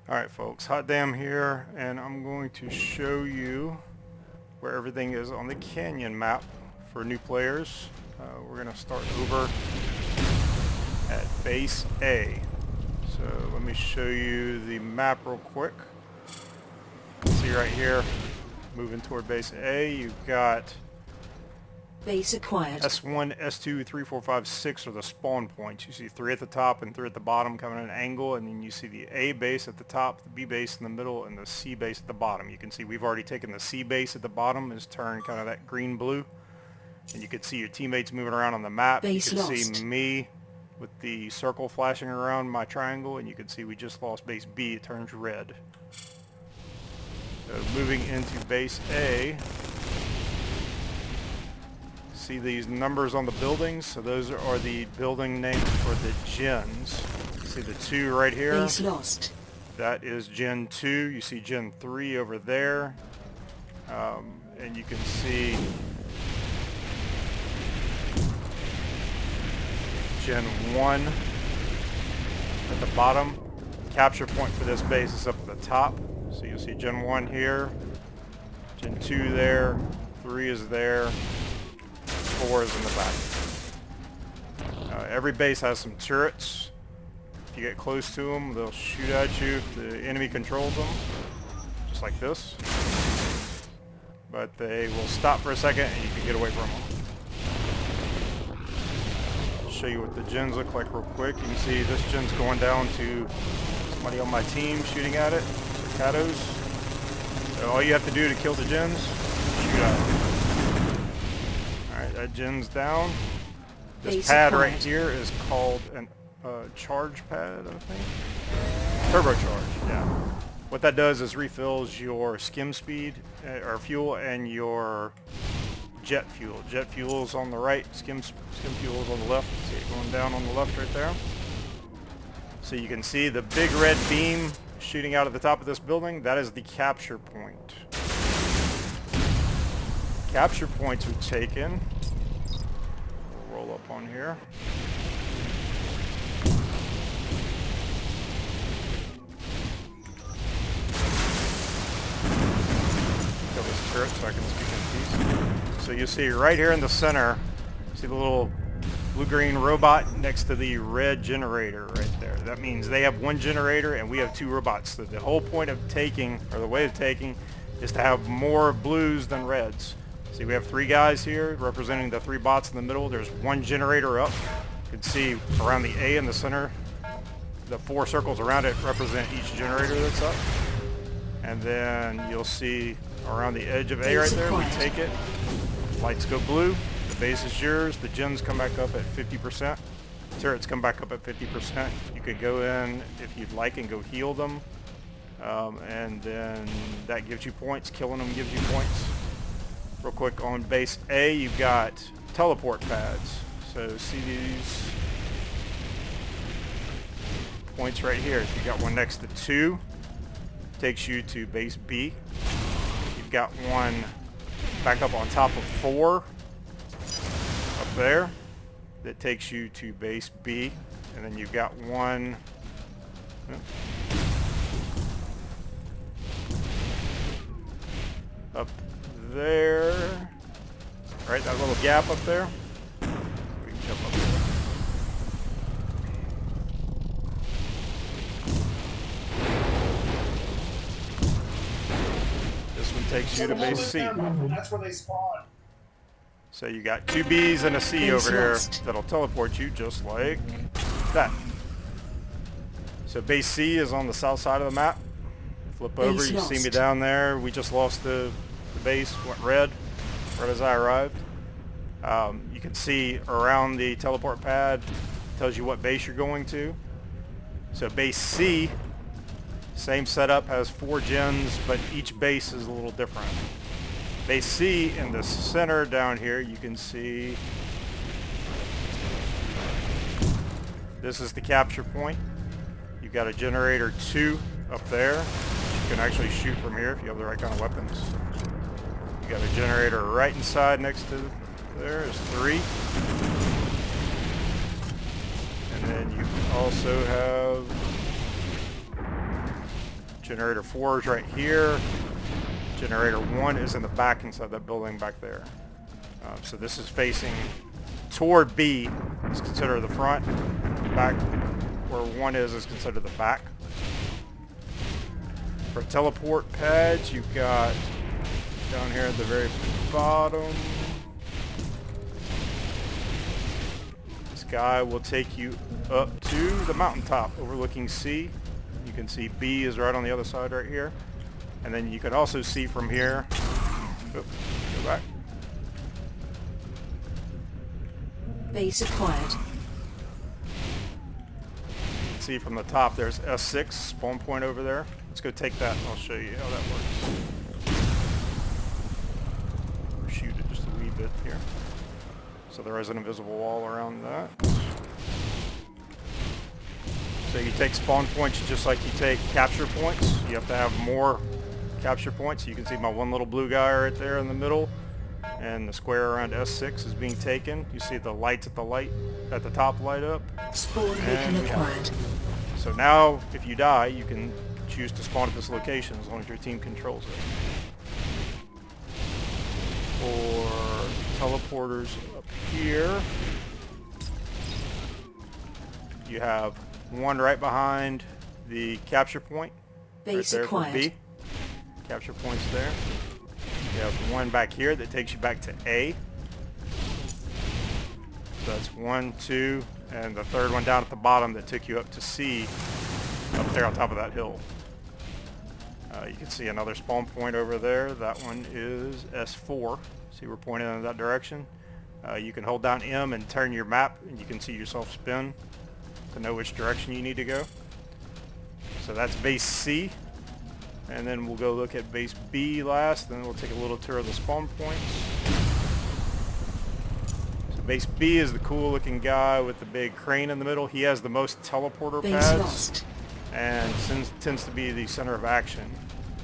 Alright folks, Hot Damn here, and I'm going to show you where everything is on the canyon map for new players. We're going to start over at base A. So let me show you the map real quick. See right here, moving toward base A, you've got Base acquired. S1, S2, 3, 4, 5, 6 are the spawn points. You see 3 at the top and 3 at the bottom coming at an angle, and then you see the A base at the top, the B base in the middle, and the C base at the bottom. You can see we've already taken the C base at the bottom, is turned kind of that green-blue, and you can see your teammates moving around on the map. Base you can lost. see me with the circle flashing around my triangle, and you can see we just lost base B. It turns red. So moving into base A, see these numbers on the buildings? So those are the building names for the gens. See the 2 right here? Base lost. That is Gen 2. You see Gen 3 over there. And you can see Gen 1 at the bottom. Capture point for this base is up at the top. So you'll see Gen 1 here, Gen 2 there, 3 is there, 4 is in the back. Every base has some turrets. If you get close to them, they'll shoot at you if the enemy controls them, just like this. But they will stop for a second and you can get away from them. I'll show you what the gens look like real quick. You can see this gen's going down to somebody on my team shooting at it. Cados. So all you have to do to kill the gens, shoot at them. Alright, that gen's down. This pad right here is called an charge pad, I think. Turbocharge, yeah. What that does is refills your skim speed, or fuel, and your jet fuel. Jet fuel is on the right, skim fuel is on the left. See it going down on the left right there. So you can see the big red beam shooting out at the top of this building. That is the capture point. Capture points we've taken. Roll up on here. Kill this turret so I can speak in peace. So you see right here in the center, see the little blue-green robot next to the red generator right there. That means they have 1 generator and we have 2 robots. So the whole point of taking, or the way of taking, is to have more blues than reds. See, we have 3 guys here representing the 3 bots in the middle. There's 1 generator up. You can see around the A in the center, the 4 circles around it represent each generator that's up. And then you'll see around the edge of A right there, we take it. Lights go blue. The base is yours. The gens come back up at 50%. Turrets come back up at 50%. You could go in if you'd like and go heal them. And then that gives you points. Killing them gives you points. Real quick, on base A, you've got teleport pads. So see these points right here. So you've got one next to 2. Takes you to base B. You've got one back up on top of 4. Up there. That takes you to base B. And then you've got one... up there, right, that little gap up there. We can jump up there. This one takes you to base C. That's where they spawn. So you got 2 B's and a C over here that'll teleport you just like that. So base C is on the south side of the map. Flip over, you see me down there. We just lost the base, went red, right as I arrived. You can see around the teleport pad, tells you what base you're going to. So base C, same setup, has 4 gens, but each base is a little different. Base C in the center down here, you can see this is the capture point. You've got a generator 2 up there. You can actually shoot from here if you have the right kind of weapons. You got a generator right inside next to there is 3. And then you also have Generator 4 is right here. Generator 1 is in the back inside that building back there. So this is facing toward B. Is considered the front. Back where 1 is considered the back. For teleport pads, you've got down here at the very bottom. This guy will take you up to the mountaintop overlooking C. You can see B is right on the other side right here. And then you can also see from here. Oops, go back. Base acquired. You can see from the top there's S6 spawn point over there. Let's go take that and I'll show you how that works. Shoot it just a wee bit here. So there is an invisible wall around that. So you take spawn points just like you take capture points. You have to have more capture points. You can see my one little blue guy right there in the middle. And the square around S6 is being taken. You see the lights at the top light up. Spawn beacon acquired. So now, if you die, you can choose to spawn at this location as long as your team controls it. For teleporters up here, you have one right behind the capture point. Base right there acquired. for B. Capture points there. You have one back here that takes you back to A. So that's 1, 2, and the third one down at the bottom that took you up to C, up there on top of that hill. You can see another spawn point over there. That one is S4. See, we're pointing in that direction. You can hold down M and turn your map, and you can see yourself spin to know which direction you need to go. So that's base C. And then we'll go look at base B last, then we'll take a little tour of the spawn points. So base B is the cool looking guy with the big crane in the middle. He has the most teleporter Base pads lost. and tends to be the center of action.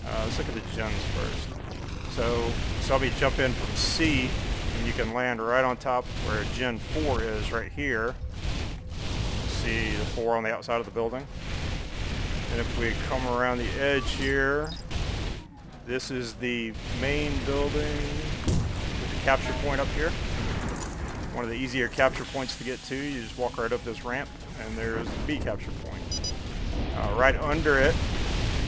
Let's look at the gens first. So I'll be jump in from C, and you can land right on top where Gen 4 is right here. See the 4 on the outside of the building. And if we come around the edge here, this is the main building with the capture point up here. One of the easier capture points to get to. You just walk right up this ramp, and there's the B capture point. Right under it,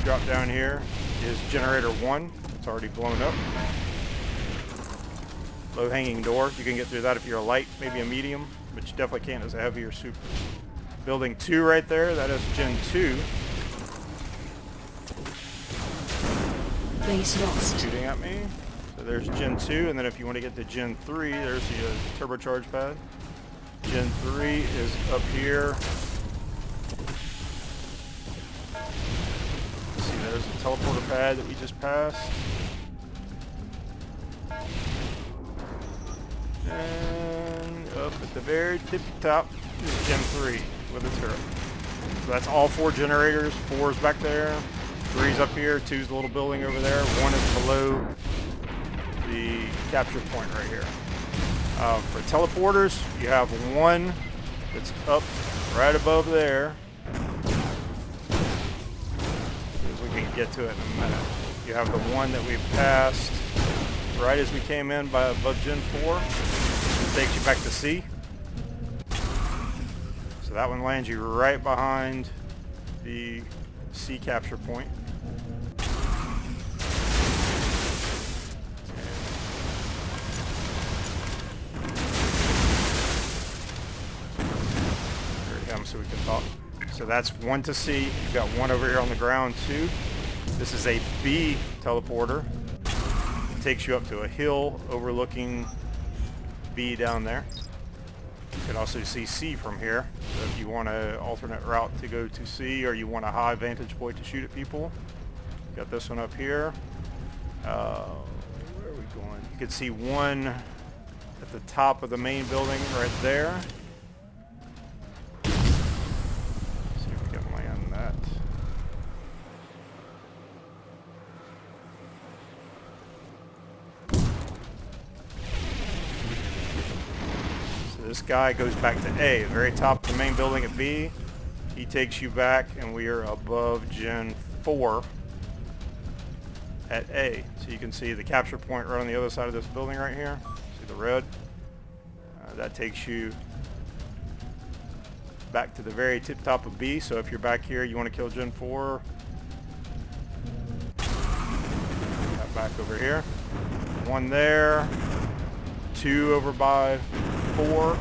drop down here, is generator 1. It's already blown up. Low hanging door. You can get through that if you're a light, maybe a medium, but you definitely can't as a heavy or super. Building 2 right there, that is Gen 2. Base lost. Shooting at me. So there's Gen 2, and then if you want to get to Gen 3, there's the turbocharge pad. Gen 3 is up here. See, there's the teleporter pad that we just passed. And up at the very tippy top is Gen 3 with a turret. So that's all 4 generators. 4 is back there. 3's up here, 2's the little building over there, 1 is below the capture point right here. For teleporters, you have one that's up right above there. We can get to it in a minute. You have the one that we passed right as we came in by above Gen 4. This takes you back to C. So that one lands you right behind the C capture point. So we can talk. So that's 1 to C. You've got 1 over here on the ground too. This is a B teleporter. It takes you up to a hill overlooking B down there. You can also see C from here. So if you want an alternate route to go to C, or you want a high vantage point to shoot at people, got this one up here. Where are we going? You can see one at the top of the main building right there. This guy goes back to A, the very top of the main building at B. He takes you back, and we are above Gen 4 at A. So you can see the capture point right on the other side of this building right here. See the red? That takes you back to the very tip top of B. So if you're back here, you want to kill Gen 4. Got back over here. 1 there. 2 over by 4.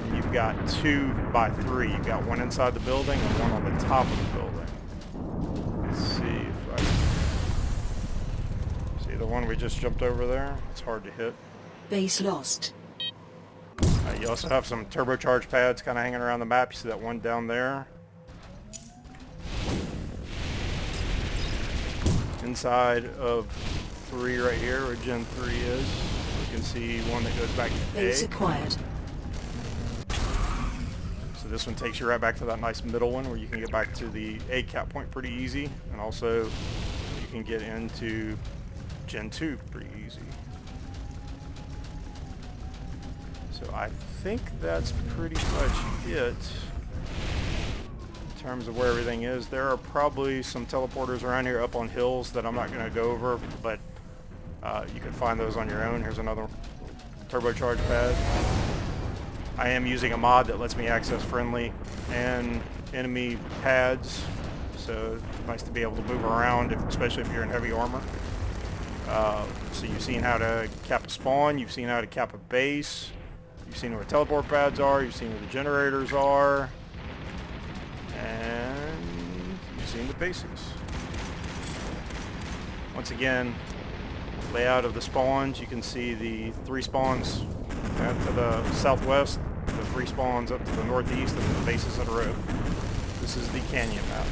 And you've got 2 by 3. You've got 1 inside the building and 1 on the top of the building. Let's see if I see the one we just jumped over there. It's hard to hit. Base lost. You also have some turbocharged pads kind of hanging around the map. You see that one down there. Inside of 3 right here, where Gen 3 is, you can see one that goes back to Base A. acquired. So this one takes you right back to that nice middle one where you can get back to the A cap point pretty easy. And also you can get into Gen 2 pretty easy. So I think that's pretty much it in terms of where everything is. There are probably some teleporters around here up on hills that I'm not going to go over, but you can find those on your own. Here's another turbocharged pad. I am using a mod that lets me access friendly and enemy pads, so nice to be able to move around, especially if you're in heavy armor. So you've seen how to cap a spawn, you've seen how to cap a base, you've seen where teleport pads are, you've seen where the generators are, and you've seen the bases. Once again, layout of the spawns, you can see the 3 spawns to the southwest, the 3 spawns up to the northeast, and the bases in a row. This is the canyon map.